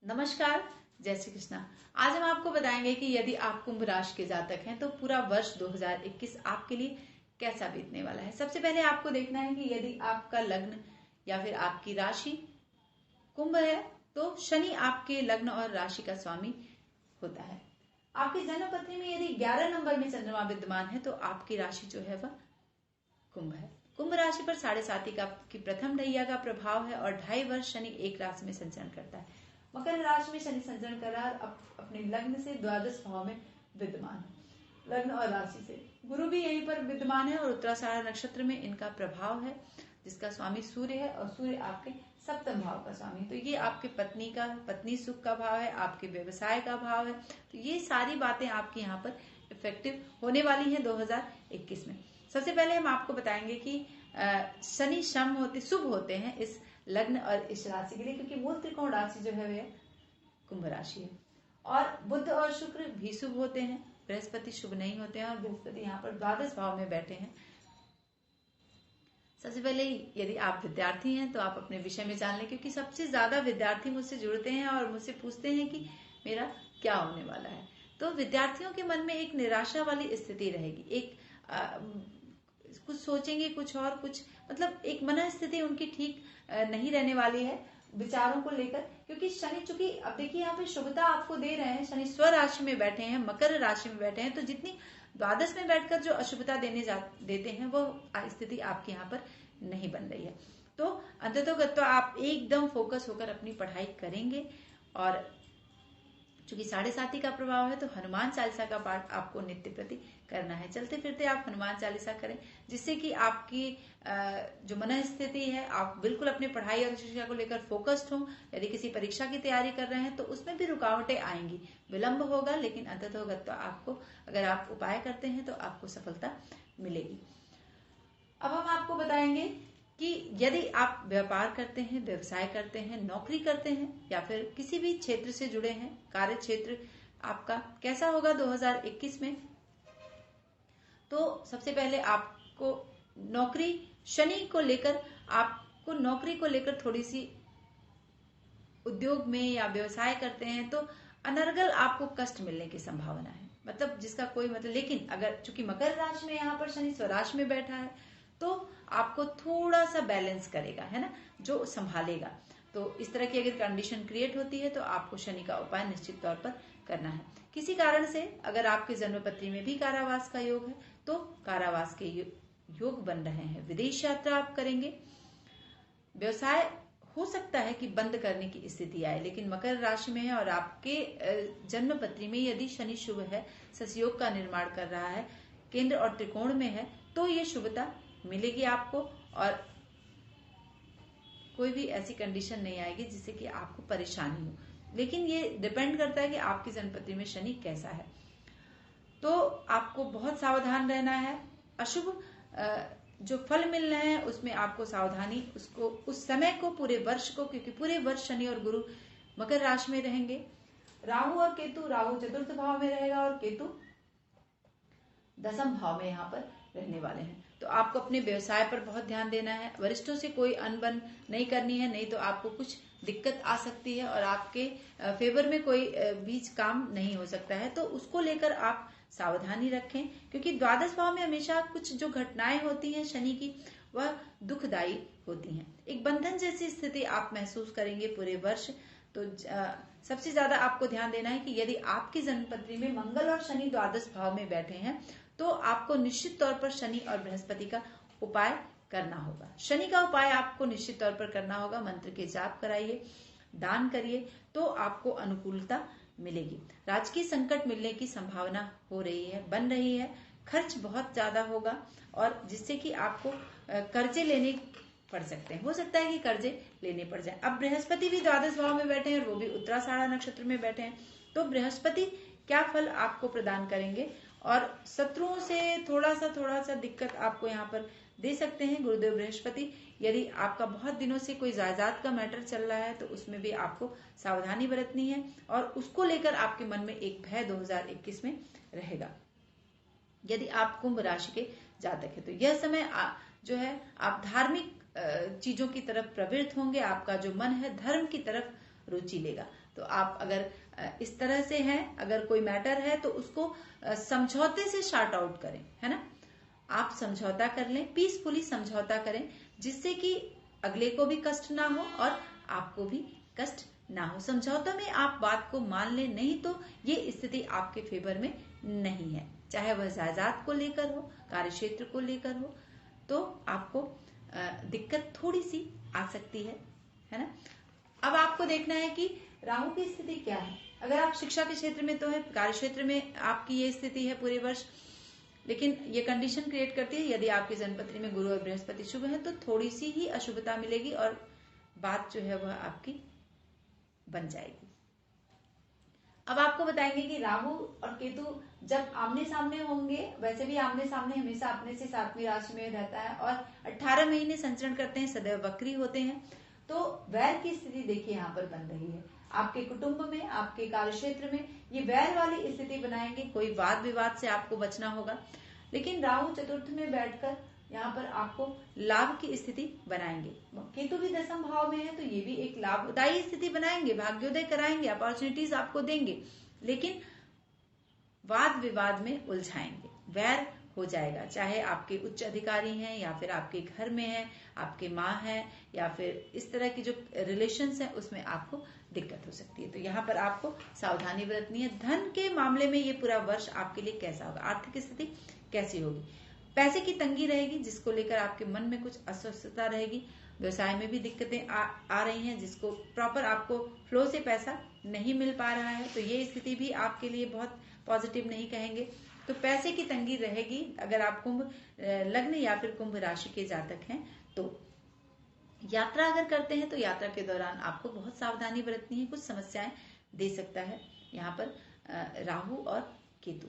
नमस्कार, जय श्री कृष्णा। आज हम आपको बताएंगे कि यदि आप कुंभ राशि के जातक हैं तो पूरा वर्ष 2021 आपके लिए कैसा बीतने वाला है। सबसे पहले आपको देखना है कि यदि आपका लग्न या फिर आपकी राशि कुंभ है तो शनि आपके लग्न और राशि का स्वामी होता है। आपकी जन्म पत्री में यदि 11 नंबर में चंद्रमा विद्यमान है तो आपकी राशि जो है वह कुंभ है। कुंभ राशि पर 7.5 का की प्रथम ढैया का प्रभाव है और 2.5 वर्ष शनि एक राशि में संचरण करता है। मकर राशि में शनि संचरण कर रहा है, अपने लग्न से द्वादश भाव में विद्यमान है। लग्न और राशि से गुरु भी यहीं पर विद्यमान है और उत्तराषाढ़ नक्षत्र में इनका प्रभाव है, जिसका स्वामी सूर्य है और सूर्य आपके सप्तम भाव का स्वामी है। तो ये आपके पत्नी सुख का भाव है, आपके व्यवसाय का भाव है। तो ये सारी बातें आपकी यहाँ पर इफेक्टिव होने वाली हैं 2021 में। सबसे पहले हम आपको बताएंगे कि शनि शुभ होते हैं इस लग्न और इस राशि के लिए, क्योंकि मूल त्रिकोण राशि जो है वह कुंभ राशि है। और बुध और शुक्र भी शुभ होते हैं, बृहस्पति शुभ नहीं होते हैं और बृहस्पति यहाँ पर द्वादश भाव में बैठे हैं। सबसे पहले यदि आप विद्यार्थी हैं तो आप अपने विषय में जान लें, क्योंकि सबसे ज्यादा विद्यार्थी मुझसे जुड़ते हैं और मुझसे पूछते हैं कि मेरा क्या होने वाला है। तो विद्यार्थियों के मन में एक निराशा वाली स्थिति रहेगी, एक कुछ सोचेंगे कुछ और कुछ, मतलब एक मन स्थिति उनकी ठीक नहीं रहने वाली है विचारों को लेकर, क्योंकि शनि चूंकि अब देखिए यहाँ पे शुभता आपको दे रहे हैं, शनि स्व राशि में बैठे हैं, मकर राशि में बैठे हैं, तो जितनी द्वादश में बैठकर जो अशुभता देते हैं वो स्थिति आपके यहाँ पर नहीं बन रही है। तो अंततोगत्वा आप एकदम फोकस होकर अपनी पढ़ाई करेंगे। और चूंकि 7.5 का प्रभाव है तो हनुमान चालीसा का पाठ आपको नित्य प्रति करना है। चलते फिरते आप हनुमान चालीसा करें, जिससे कि आपकी जो मन स्थिति है, आप बिल्कुल अपनी पढ़ाई और शिक्षा को लेकर फोकस्ड हो। यदि किसी परीक्षा की तैयारी कर रहे हैं तो उसमें भी रुकावटें आएंगी, विलंब होगा, लेकिन अंततः आपको, अगर आप उपाय करते हैं तो आपको सफलता मिलेगी। अब हम आपको बताएंगे कि यदि आप व्यापार करते हैं, व्यवसाय करते हैं, नौकरी करते हैं या फिर किसी भी क्षेत्र से जुड़े हैं, कार्य क्षेत्र आपका कैसा होगा 2021 में। तो सबसे पहले आपको नौकरी, शनि को लेकर आपको नौकरी को लेकर थोड़ी सी, उद्योग में या व्यवसाय करते हैं तो अनर्गल आपको कष्ट मिलने की संभावना है, मतलब जिसका कोई मतलब। लेकिन अगर चूंकि मकर राशि में यहाँ पर शनि स्वराशि में बैठा है तो आपको थोड़ा सा बैलेंस करेगा, है ना, जो संभालेगा। तो इस तरह की अगर कंडीशन क्रिएट होती है तो आपको शनि का उपाय निश्चित तौर पर करना है। किसी कारण से अगर आपके जन्मपत्री में भी कारावास का योग है तो कारावास के योग बन रहे हैं, विदेश यात्रा आप करेंगे। व्यवसाय हो सकता है कि बंद करने की स्थिति आए, लेकिन मकर राशि में है और आपके जन्मपत्री में यदि शनि शुभ है, ससयोग का निर्माण कर रहा है, केंद्र और त्रिकोण में है, तो ये शुभता मिलेगी आपको और कोई भी ऐसी कंडीशन नहीं आएगी जिससे कि आपको परेशानी हो। लेकिन ये डिपेंड करता है कि आपकी जन्मपत्री में शनि कैसा है। तो आपको बहुत सावधान रहना है। अशुभ जो फल मिल रहे हैं उसमें आपको सावधानी, उसको उस समय को, पूरे वर्ष को, क्योंकि पूरे वर्ष शनि और गुरु मकर राशि में रहेंगे। राहु और केतु, राहु चतुर्थ भाव में रहेगा और केतु दसम भाव में यहाँ पर रहने वाले हैं। तो आपको अपने व्यवसाय पर बहुत ध्यान देना है। वरिष्ठों से कोई अनबन नहीं करनी है, नहीं तो आपको कुछ दिक्कत आ सकती है और आपके फेवर में कोई बीच काम नहीं हो सकता है। तो उसको लेकर आप सावधानी रखें, क्योंकि द्वादश भाव में हमेशा कुछ जो घटनाएं होती हैं शनि की, वह दुखदायी होती हैं। एक बंधन जैसी स्थिति आप महसूस करेंगे पूरे वर्ष। तो सबसे ज्यादा आपको ध्यान देना है कि यदि आपकी जन्मपत्री में मंगल और शनि द्वादश भाव में बैठे हैं तो आपको निश्चित तौर पर शनि और बृहस्पति का उपाय करना होगा। शनि का उपाय आपको निश्चित तौर पर करना होगा। मंत्र के जाप कराइए, दान करिए, तो आपको अनुकूलता मिलेगी। राजकीय संकट मिलने की संभावना हो रही है, बन रही है। खर्च बहुत ज्यादा होगा और जिससे कि आपको कर्जे लेने पड़ सकते हैं। हो सकता है कि कर्जे लेने पड़ जाए। अब बृहस्पति भी द्वादश भाव में बैठे हैं और वो भी उत्तराषाढ़ नक्षत्र में बैठे हैं। तो बृहस्पति क्या फल आपको प्रदान करेंगे और शत्रुओं से थोड़ा सा दिक्कत आपको यहाँ पर दे सकते हैं गुरुदेव बृहस्पति। यदि आपका बहुत दिनों से कोई जायदाद का मैटर चल रहा है तो उसमें भी आपको सावधानी बरतनी है और उसको लेकर आपके मन में एक भय 2021 में रहेगा। यदि आप कुंभ राशि के जातक है तो यह समय जो है आप धार्मिक चीजों की तरफ प्रवृत्त होंगे। आपका जो मन है धर्म की तरफ रुचि लेगा। तो आप अगर इस तरह से हैं, अगर कोई मैटर है तो उसको समझौते से शार्ट आउट करें, है ना। आप समझौता कर लें, पीसफुली समझौता करें, जिससे कि अगले को भी कष्ट ना हो और आपको भी कष्ट ना हो। समझौता में आप बात को मान लें, नहीं तो ये स्थिति आपके फेवर में नहीं है। चाहे वह जायदाद को लेकर हो, कार्य क्षेत्र को लेकर हो, तो आपको दिक्कत थोड़ी सी आ सकती है ना। अब आपको देखना है कि राहु की स्थिति क्या है। अगर आप शिक्षा के क्षेत्र में तो है, कार्य क्षेत्र में आपकी ये स्थिति है पूरे वर्ष, लेकिन ये कंडीशन क्रिएट करती है यदि आपकी जन्मपत्री में गुरु और बृहस्पति शुभ है तो थोड़ी सी ही अशुभता मिलेगी और बात जो है वह आपकी बन जाएगी। अब आपको बताएंगे कि राहु और केतु जब आमने सामने होंगे, वैसे भी आमने सामने हमेशा अपने से 7वीं राशि में रहता है और 18 महीने संचरण करते हैं, सदैव वक्री होते हैं। तो वैर की स्थिति देखिए यहाँ पर बन रही है आपके कुटुंब में, आपके कार्य क्षेत्र में ये वैर वाली स्थिति बनाएंगे। कोई वाद विवाद से आपको बचना होगा। लेकिन राहु चतुर्थ में बैठकर यहाँ पर आपको लाभ की स्थिति बनाएंगे। केतु भी 10वें भाव में है तो ये भी एक लाभदायी स्थिति बनाएंगे, भाग्योदय कराएंगे, अपॉर्चुनिटीज आपको देंगे, लेकिन वाद विवाद में उलझाएंगे, वैर हो जाएगा। चाहे आपके उच्च अधिकारी हैं या फिर आपके घर में है, आपके माँ है या फिर इस तरह की जो रिलेशंस है उसमें आपको दिक्कत हो सकती है। तो यहाँ पर आपको सावधानी बरतनी है। धन के मामले में ये पूरा वर्ष आपके लिए कैसा होगा, आर्थिक स्थिति कैसी होगी। पैसे की तंगी रहेगी जिसको लेकर आपके मन में कुछ अस्वस्थता रहेगी। व्यवसाय में भी दिक्कतें आ रही हैं, जिसको प्रॉपर आपको फ्लो से पैसा नहीं मिल पा रहा है, तो ये स्थिति भी आपके लिए बहुत पॉजिटिव नहीं कहेंगे। तो पैसे की तंगी रहेगी। अगर आप कुंभ लग्न या फिर कुंभ राशि के जातक हैं तो यात्रा अगर करते हैं तो यात्रा के दौरान आपको बहुत सावधानी बरतनी है, कुछ समस्याएं दे सकता है यहाँ पर राहु और केतु।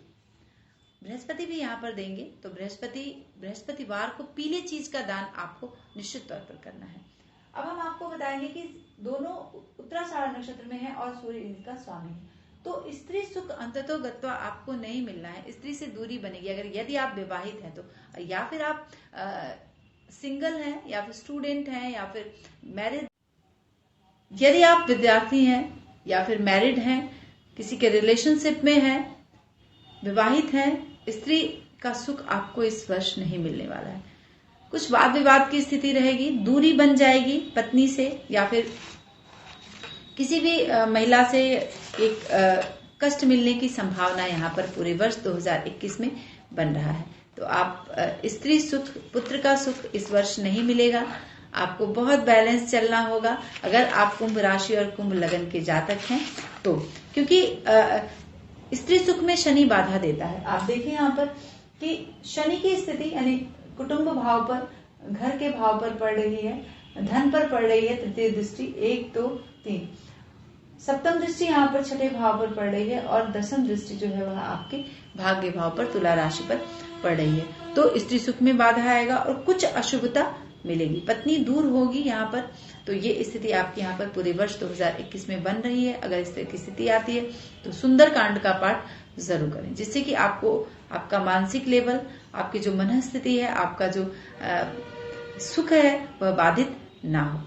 बृहस्पति भी यहाँ पर देंगे, तो बृहस्पतिवार को पीले चीज का दान आपको निश्चित तौर पर करना है। अब हम आपको बताएंगे कि दोनों उत्तराषाढ़ नक्षत्र में है और सूर्य इनका स्वामी है, तो स्त्री सुख अंततोगत्वा आपको नहीं मिलना है, स्त्री से दूरी बनेगी। अगर यदि आप विवाहित हैं तो, या फिर आप सिंगल हैं या फिर स्टूडेंट हैं या फिर मैरिड, यदि आप विद्यार्थी हैं या फिर मैरिड हैं, किसी के रिलेशनशिप में हैं, विवाहित हैं, स्त्री का सुख आपको इस वर्ष नहीं मिलने वाला है। कुछ वाद विवाद की स्थिति रहेगी, दूरी बन जाएगी पत्नी से या फिर किसी भी महिला से एक कष्ट मिलने की संभावना यहाँ पर पूरे वर्ष 2021 में बन रहा है। तो आप स्त्री सुख, पुत्र का सुख इस वर्ष नहीं मिलेगा। आपको बहुत बैलेंस चलना होगा अगर आप कुंभ राशि और कुंभ लगन के जातक हैं तो, क्योंकि स्त्री सुख में शनि बाधा देता है। आप देखिए यहाँ पर कि शनि की स्थिति यानी कुटुंब भाव पर, घर के भाव पर पड़ रही है, धन पर पड़ रही है तृतीय दृष्टि, 1 2 3, सप्तम दृष्टि यहाँ पर छठे भाव पर पड़ रही है और दसम दृष्टि जो है वह आपके भाग्य भाव पर, तुला राशि पर पड़ रही है। तो स्त्री सुख में बाधा आएगा और कुछ अशुभता मिलेगी, पत्नी दूर होगी यहाँ पर। तो ये स्थिति आपके यहाँ पर पूरे वर्ष 2021 में बन रही है। अगर इस तरह की स्थिति आती है तो सुंदर कांड का पाठ जरूर करें, जिससे कि आपको आपका मानसिक लेवल, आपकी जो मन स्थिति है, आपका जो सुख है वह बाधित ना हो।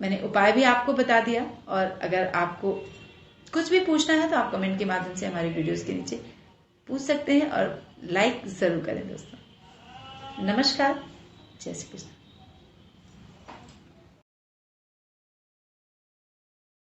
मैंने उपाय भी आपको बता दिया, और अगर आपको कुछ भी पूछना है तो आप कमेंट के माध्यम से हमारे वीडियोस के नीचे पूछ सकते हैं और लाइक जरूर करें दोस्तों। नमस्कार, जय श्री कृष्ण।